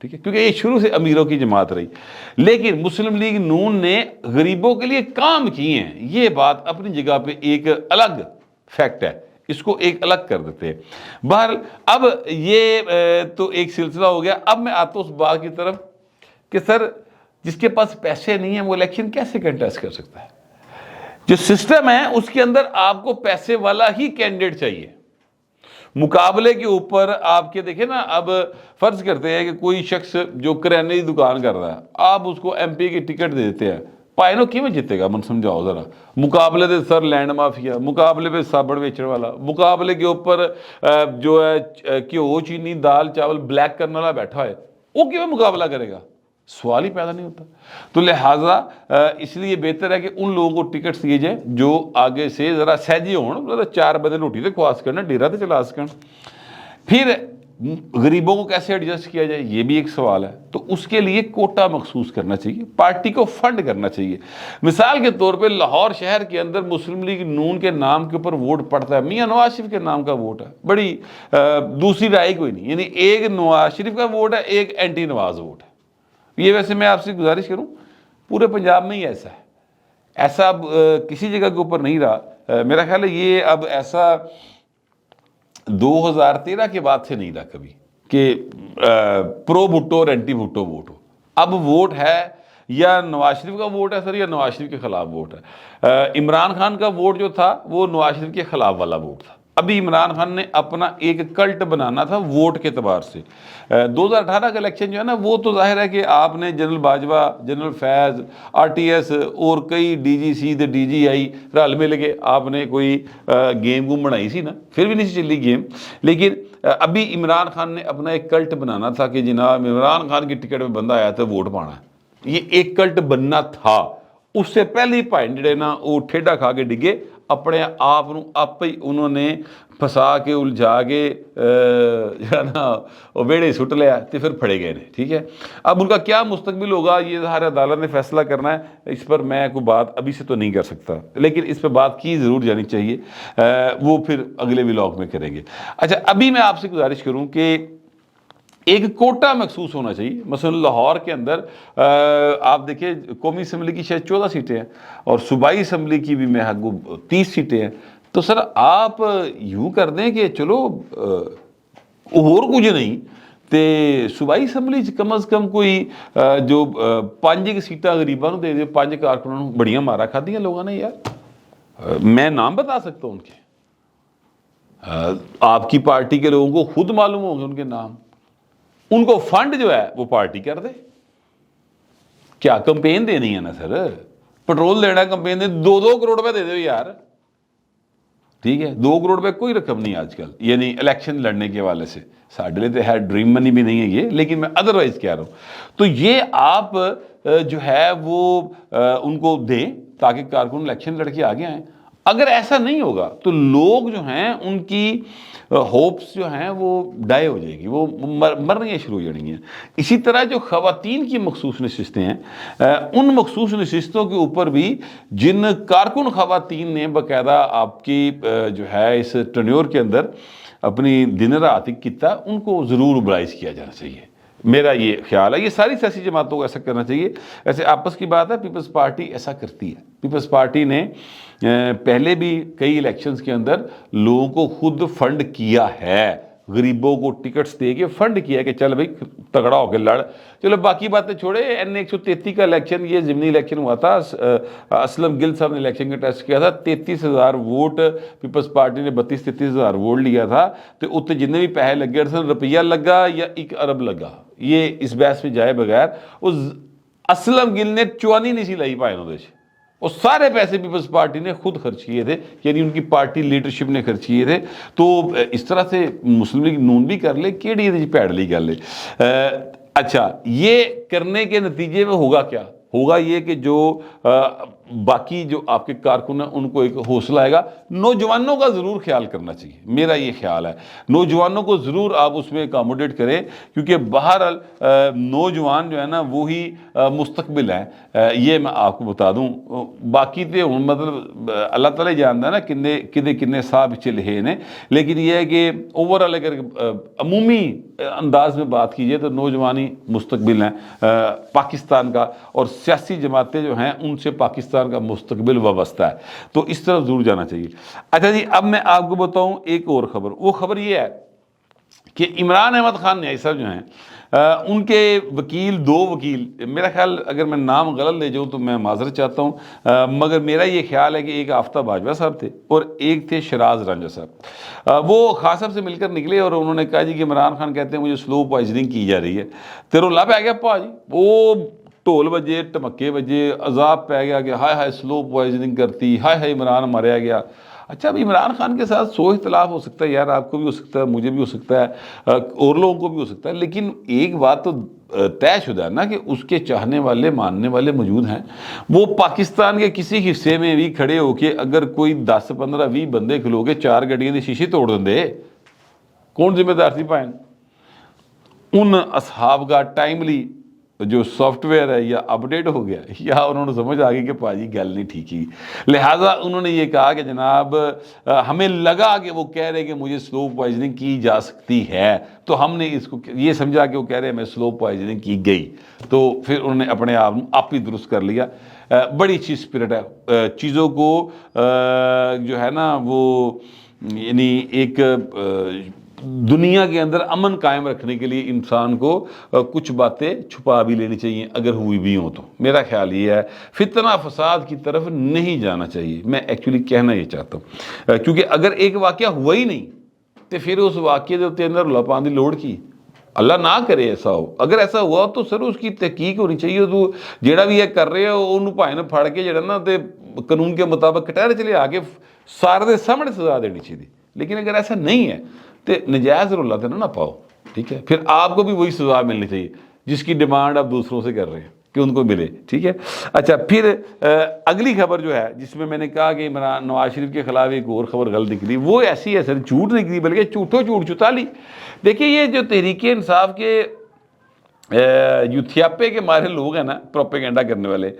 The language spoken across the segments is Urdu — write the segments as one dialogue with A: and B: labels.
A: ٹھیک ہے، کیونکہ یہ شروع سے امیروں کی جماعت رہی، لیکن مسلم لیگ نون نے غریبوں کے لیے کام کیے ہیں، یہ بات اپنی جگہ پہ ایک الگ فیکٹ ہے، اس کو ایک الگ کر دیتے ہیں۔ بہرحال اب یہ تو ایک سلسلہ ہو گیا، اب میں آتا ہوں اس بات کی طرف کہ سر جس کے پاس پیسے نہیں ہیں وہ الیکشن کیسے کنٹیسٹ کر سکتا ہے؟ جو سسٹم ہے اس کے اندر آپ کو پیسے والا ہی کینڈیڈیٹ چاہیے۔ مقابلے کے اوپر آپ کے دیکھیں نا، اب فرض کرتے ہیں کہ کوئی شخص جو کریانے کی دکان کر رہا ہے، آپ اس کو ایم پی کی ٹکٹ دے دیتے ہیں، پائنو کیوں جیتے گا؟ من سمجھاؤ ذرا۔ مقابلے دے سر لینڈ مافیا، مقابلے پہ صابن بیچنے والا، مقابلے کے اوپر جو ہے گھیو چینی دال چاول بلیک کرنے والا بیٹھا ہے، وہ کیوں مقابلہ کرے گا؟ سوال ہی پیدا نہیں ہوتا۔ تو لہٰذا اس لیے بہتر ہے کہ ان لوگوں کو ٹکٹس دیے جائیں جو آگے سے ذرا سہجے ہون، ذرا 4 بندے روٹی تے کھوا سکن، ڈیرا تے چلا سکن۔ پھر غریبوں کو کیسے ایڈجسٹ کیا جائے، یہ بھی ایک سوال ہے۔ تو اس کے لیے کوٹا مخصوص کرنا چاہیے، پارٹی کو فنڈ کرنا چاہیے۔ مثال کے طور پہ لاہور شہر کے اندر مسلم لیگ نون کے نام کے اوپر ووٹ پڑتا ہے، میاں نواز شریف کے نام کا ووٹ ہے، بڑی دوسری رائے کوئی نہیں، یعنی ایک نواز شریف کا ووٹ ہے، ایک اینٹی نواز ووٹ ہے۔ یہ ویسے میں آپ سے گزارش کروں، پورے پنجاب میں ہی ایسا ہے، ایسا اب کسی جگہ کے اوپر نہیں رہا۔ میرا خیال ہے یہ اب ایسا 2013 کے بعد سے نہیں رہا کبھی کہ پرو بھٹو اور اینٹی بھٹو ووٹ ہو۔ اب ووٹ ہے یا نواز شریف کا ووٹ ہے سر، یا نواز شریف کے خلاف ووٹ ہے۔ عمران خان کا ووٹ جو تھا وہ نواز شریف کے خلاف والا ووٹ تھا۔ ابھی عمران خان نے اپنا ایک کلٹ بنانا تھا ووٹ کے اعتبار سے۔ 2018 کا الیکشن جو ہے نا، وہ تو ظاہر ہے کہ آپ نے general Bajwa, general Faiz, R T S اور کئی ڈی جی سی تے ڈی جی آئی رل مل کے آپ نے کوئی گیم بنائی سی نا، پھر بھی نہیں چلی گیم۔ لیکن ابھی عمران خان نے اپنا ایک کلٹ بنانا تھا کہ جناب عمران خان کی ٹکٹ پہ بندہ آیا تھا ووٹ پانا ہے، یہ ایک کلٹ بننا تھا۔ اس سے پہلے ہی پائن جڑے نا وہ ٹھیڈا کھا کے ڈگے، اپنے آپ آپ ہی انہوں نے پھسا کے الجھا کے جو نا وہ بیڑے سٹ لیا تو پھر پھڑے گئے نے، ٹھیک ہے۔ اب ان کا کیا مستقبل ہوگا یہ ہر عدالت نے فیصلہ کرنا ہے، اس پر میں کوئی بات ابھی سے تو نہیں کر سکتا، لیکن اس پہ بات کی ضرور جانی چاہیے، وہ پھر اگلے ولاگ میں کریں گے۔ اچھا ابھی میں آپ سے گزارش کروں کہ ایک کوٹا مخصوص ہونا چاہیے۔ مثلا لاہور کے اندر آپ دیکھیں قومی اسمبلی کی شاید 14 سیٹیں ہیں اور صوبائی اسمبلی کی بھی میں 30 سیٹیں ہیں۔ تو سر آپ یوں کر دیں کہ چلو اور کچھ نہیں تے صوبائی اسمبلی کم از کم کوئی جو 5 سیٹاں غریباں دے دے، 5 کارکنوں بڑیاں مارا کھادیاں لوگوں نے یار، میں نام بتا سکتا ہوں ان کے، آپ کی پارٹی کے لوگوں کو خود معلوم ہوں گے ان کے نام، ان کو فنڈ جو ہے وہ پارٹی کر دے۔ کیا کمپین دینی ہے نا سر، پٹرول دینا ہے کمپین دے، 2 کروڑ روپے دے دو یار، ٹھیک ہے۔ 2 کروڑ روپے کوئی رقم نہیں آج کل، یعنی الیکشن لڑنے کے حوالے سے، ساڈے لیے تو ہے ڈریم منی بھی نہیں ہے یہ، لیکن میں ادروائز کہہ رہا ہوں۔ تو یہ آپ جو ہے وہ ان کو دیں تاکہ کارکن الیکشن لڑ کے آگے آئیں۔ اگر ایسا نہیں ہوگا تو لوگ جو ہیں ان کی ہوپس جو ہیں وہ ڈائی ہو جائے گی، وہ مرنی شروع ہو جائیں گی۔ اسی طرح جو خواتین کی مخصوص نشستیں ہیں، ان مخصوص نشستوں کے اوپر بھی جن کارکن خواتین نے باقاعدہ آپ کی جو ہے اس ٹرنیور کے اندر اپنی دن رات کیتا، ان کو ضرور موبلائز کیا جانا چاہیے، میرا یہ خیال ہے۔ یہ ساری سیاسی جماعتوں کو ایسا کرنا چاہیے۔ ایسے آپس کی بات ہے، پیپلز پارٹی ایسا کرتی ہے۔ پیپلز پارٹی نے پہلے بھی کئی الیکشنز کے اندر لوگوں کو خود فنڈ کیا ہے، غریبوں کو ٹکٹس دے کے فنڈ کیا کہ چل بھائی تگڑا ہو کے لڑ۔ چلو باقی باتیں چھوڑے، N133 کا الیکشن، یہ ضمنی الیکشن ہوا تھا، اسلم گل صاحب نے الیکشن کا ٹیسٹ کیا تھا، 33,000 ووٹ پیپلز پارٹی نے 32-33,000 ووٹ لیا تھا، تو اتنے جتنے بھی پیسے لگے روپیہ لگا یا 1 ارب لگا، یہ اس بحث میں جائے بغیر اسلم گل نے 54 نہیں سی لائی پائے انہوں نے، وہ سارے پیسے پیپلز پارٹی نے خود خرچ کیے تھے، یعنی ان کی پارٹی لیڈرشپ نے خرچ کیے تھے۔ تو اس طرح سے مسلم لیگ نون بھی کر لے، کیڑی پیڑ لی کر لے۔ اچھا یہ کرنے کے نتیجے میں ہوگا کیا؟ ہوگا یہ کہ جو باقی جو آپ کے کارکن ہیں ان کو ایک حوصلہ آئے گا. نوجوانوں کا ضرور خیال کرنا چاہیے, میرا یہ خیال ہے, نوجوانوں کو ضرور آپ اس میں اکاموڈیٹ کریں, کیونکہ بہرحال نوجوان جو ہے نا وہی مستقبل ہے. یہ میں آپ کو بتا دوں, باقی تو مطلب اللہ تعالیٰ جانتا ہے نا کنے صاحب چلے نے, لیکن یہ ہے کہ اوورال اگر عمومی انداز میں بات کیجئے تو نوجوانی مستقبل ہیں پاکستان کا, اور سیاسی جماعتیں جو ہیں ان سے پاکستان کا مستقبل وابستہ ہے, تو اس طرف ضرور جانا چاہیے. اچھا جی, اب میں آپ کو بتاؤں ایک اور خبر. وہ خبر یہ ہے کہ عمران احمد خان نیائی صاحب جو ہیں ان کے وکیل, 2 وکیل, میرا خیال اگر میں نام غلط لے جاؤں تو میں معذرت چاہتا ہوں, مگر میرا یہ خیال ہے کہ ایک آفتاب باجوہ صاحب تھے اور ایک تھے شراز رانجھا صاحب. وہ خان صاحب سے مل کر نکلے اور انہوں نے کہا جی کہ عمران خان کہتے ہیں مجھے سلو پوائزننگ کی جا رہی ہے. تیرو لب آ گیا پا جی, وہ ڈھول بجے, ٹمکے بجے, عذاب پہ گیا کہ ہائے ہائے سلو پوائزننگ کرتی, ہائے ہائے عمران ماریا گیا. اچھا, اب عمران خان کے ساتھ 100 اختلاف ہو سکتا ہے یار, آپ کو بھی ہو سکتا ہے, مجھے بھی ہو سکتا ہے, اور لوگوں کو بھی ہو سکتا ہے, لیکن ایک بات تو طے شدہ ہے نا کہ اس کے چاہنے والے ماننے والے موجود ہیں. وہ پاکستان کے کسی حصے میں بھی کھڑے ہو کے اگر کوئی 10 15 20 بندے کھلو کے 4 گڈیاں دی شیشے توڑ دیں, کون ذمہ دار سی پائیں؟ ان اصحاب کا ٹائملی جو سافٹ ویئر ہے یا اپڈیٹ ہو گیا, یا انہوں نے سمجھ آ گئی کہ پاجی گل نہیں ٹھیک ہی, لہٰذا انہوں نے یہ کہا کہ جناب ہمیں لگا کہ وہ کہہ رہے کہ مجھے سلو پوائزننگ کی جا سکتی ہے, تو ہم نے اس کو یہ سمجھا کہ وہ کہہ رہے ہیں میں سلو پوائزننگ کی گئی, تو پھر انہوں نے اپنے آپ ہی درست کر لیا. بڑی اچھی اسپرٹ ہے, چیزوں کو جو ہے نا وہ یعنی ایک دنیا کے اندر امن قائم رکھنے کے لیے انسان کو کچھ باتیں چھپا بھی لینی چاہیے اگر ہوئی بھی ہوں تو. میرا خیال یہ ہے فتنہ فساد کی طرف نہیں جانا چاہیے, میں ایکچولی کہنا یہ چاہتا ہوں, کیونکہ اگر ایک واقعہ ہوا ہی نہیں تو پھر اس واقعے کے اندر لپان دی لوڑ کی, اللہ نہ کرے ایسا ہو. اگر ایسا ہوا تو سر اس کی تحقیق ہونی چاہیے, تو جیڑا بھی یہ کر رہے ہو انہوں بھائی نے پھڑ کے جڑا نا تے قانون کے مطابق کٹہرے چلے آگے سارے دے سامنے سزا دینی چاہیے. لیکن اگر ایسا نہیں ہے تو نجائز رولہ تو نہ پاؤ, ٹھیک ہے, پھر آپ کو بھی وہی سزا ملنی چاہیے جس کی ڈیمانڈ آپ دوسروں سے کر رہے ہیں کہ ان کو ملے, ٹھیک ہے. اچھا, پھر اگلی خبر جو ہے جس میں نے کہا کہ عمران نواز شریف کے خلاف ایک اور خبر غلط نکلی, وہ ایسی ہے سر, جھوٹ نکلی, بلکہ جھوٹ چتالی. دیکھیے یہ جو تحریک انصاف کے یوتھیاپے کے مارے لوگ ہیں نا, پروپیگنڈا کرنے والے,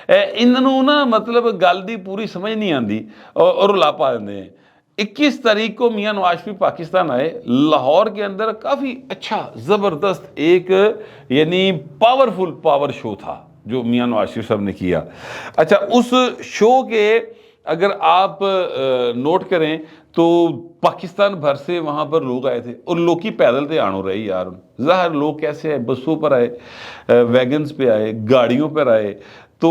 A: انہوں نا مطلب گل دی پوری سمجھ نہیں آتی اور رلا پا دیندے ہیں. 21 تاریخ کو میاں نواز شریف پاکستان آئے, لاہور کے اندر کافی اچھا زبردست ایک یعنی پاورفل پاور شو تھا جو میاں نواز شریف صاحب نے کیا. اچھا, اس شو کے اگر آپ نوٹ کریں تو پاکستان بھر سے وہاں پر لوگ آئے تھے, اور لوگ کی پیدل تھے آنو رہے یار, ظاہر لوگ کیسے آئے, بسوں پر آئے, ویگنز پہ آئے, گاڑیوں پر آئے. تو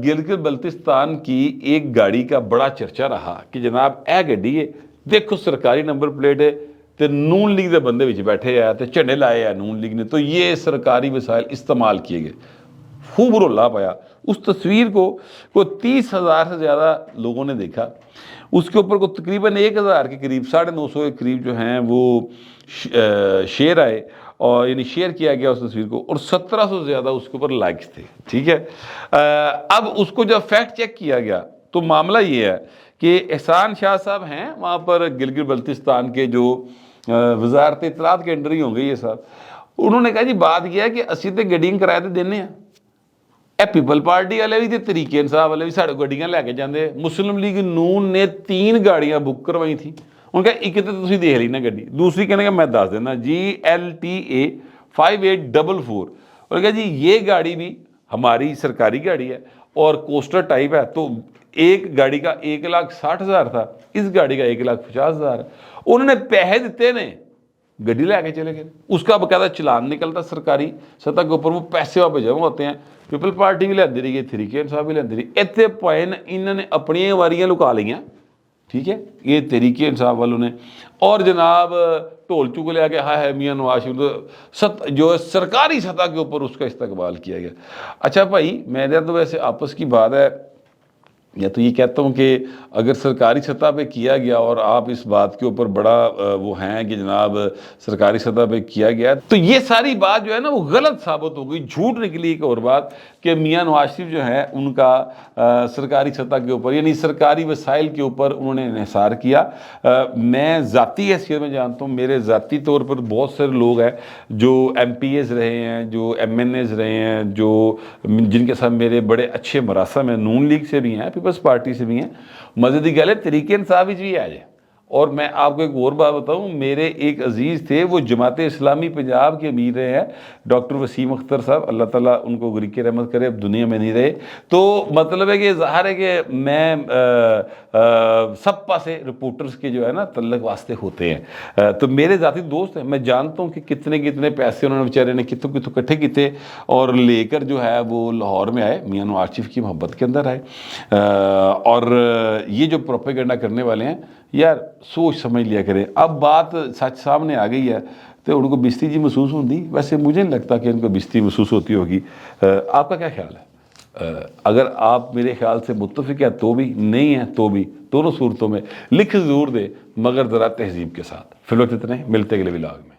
A: گلگت بلتستان کی ایک گاڑی کا بڑا چرچہ رہا کہ جناب اے گڈی ہے, دیکھو سرکاری نمبر پلیٹ ہے, تے نون لیگ دے بندے وچ بیٹھے ہیں, تے جھنڈے لائے ہیں نون لیگ نے, تو یہ سرکاری وسائل استعمال کیے گئے. خوب رولا پایا. اس تصویر کو کوئی 30,000 سے زیادہ لوگوں نے دیکھا. اس کے اوپر کو تقریباً 1,000 کے قریب 950 کے قریب جو ہیں وہ شیئر آئے, اور یعنی شیئر کیا گیا اس تصویر کو, اور 1700 سے زیادہ اس کے اوپر لائکس تھے, ٹھیک ہے. اب اس کو جب فیکٹ چیک کیا گیا تو معاملہ یہ ہے کہ احسان شاہ صاحب ہیں وہاں پر گلگت بلتستان کے جو وزارت اطلاعات کے انڈر ہی ہوں گے یہ صاحب, انہوں نے کہا جی بات یہ ہے کہ اسی تے گڈیاں کرائے تے دینے ہیں, اے پیپل پارٹی والے بھی تے تحریک انصاف والے بھی ساڑھے گڈیاں لے کے جاندے. مسلم لیگ نون نے 3 گاڑیاں بک کروائی تھیں. انہوں نے کہا ایک تو تسی دیکھ لی نا گڈی, دوسری کہنے کا میں دس دینا GLTA 5844, اور کہا جی یہ گاڑی بھی ہماری سرکاری گاڑی ہے اور کوسٹر ٹائپ ہے, تو ایک گاڑی کا 1,60,000 تھا, اس گاڑی کا 1,50,000. انہوں نے پیسے دیتے نے, گڈی لے کے چلے گئے. اس کا باقاعدہ چلان نکلتا سرکاری سطح کے اوپر, وہ پیسے وہاں پہ جمع ہوتے ہیں. پیپل پارٹی بھی لیندی رہی ہے, تحریک انصاف بھی لیندی رہی. اتنے پوائن انہوں نے اپنی واریاں لکا لیاں, ٹھیک ہے, یہ تحریک انصاف والوں نے, اور جناب ٹول چک لیا کہ ہائے میاں نواز شریف جو سرکاری سطح کے اوپر اس کا استقبال کیا گیا. اچھا بھائی, میرے تو ویسے آپس کی بات ہے یا تو یہ کہتا ہوں کہ اگر سرکاری سطح پہ کیا گیا اور آپ اس بات کے اوپر بڑا وہ ہیں کہ جناب سرکاری سطح پہ کیا گیا، تو یہ ساری بات جو ہے نا وہ غلط ثابت ہو گئی، جھوٹ نکلی ایک اور بات کہ میاں نواز شریف جو ہے ان کا سرکاری سطح کے اوپر یعنی سرکاری وسائل کے اوپر انہوں نے انحصار کیا۔ میں ذاتی حیثیت میں جانتا ہوں، میرے ذاتی طور پر بہت سارے لوگ ہیں جو ایم پی ایز رہے ہیں، جو ایم این ایز رہے ہیں، جو جن کے ساتھ میرے بڑے اچھے مراسم ہیں، نون لیگ سے بھی ہیں، پیپلز پارٹی سے بھی ہیں، مزید کی گل ہے تحریک انصاف بھی آ جائے۔ اور میں آپ کو ایک اور بات بتاؤں، میرے ایک عزیز تھے، وہ جماعت اسلامی پنجاب کے امیر رہے ہیں، ڈاکٹر وسیم اختر صاحب، اللہ تعالیٰ ان کو غریق رحمت کرے، اب دنیا میں نہیں رہے۔ تو مطلب ہے کہ ظاہر ہے کہ میں سپا سے رپورٹرز کے جو ہے نا تعلق واسطے ہوتے ہیں، تو میرے ذاتی دوست ہیں، میں جانتا ہوں کہ کتنے کتنے پیسے انہوں نے بیچارے نے کتوں کتوں اکٹھے کیتے اور لے کر جو ہے وہ لاہور میں آئے، میاں نواز شریف کی محبت کے اندر آئے۔ اور یہ جو پروپیگنڈا کرنے والے ہیں یار سوچ سمجھ لیا کریں۔ اب بات سچ سامنے آ گئی ہے تو ان کو بستی جی محسوس ہوتی، ویسے مجھے نہیں لگتا کہ ان کو بستی محسوس ہوتی ہوگی۔ آپ کا کیا خیال ہے؟ اگر آپ میرے خیال سے متفق ہیں تو بھی، نہیں ہیں تو بھی، دونوں صورتوں میں لکھ ضرور دے مگر ذرا تہذیب کے ساتھ۔ فی الوقت اتنے، ملتے اگلے ولاگ میں۔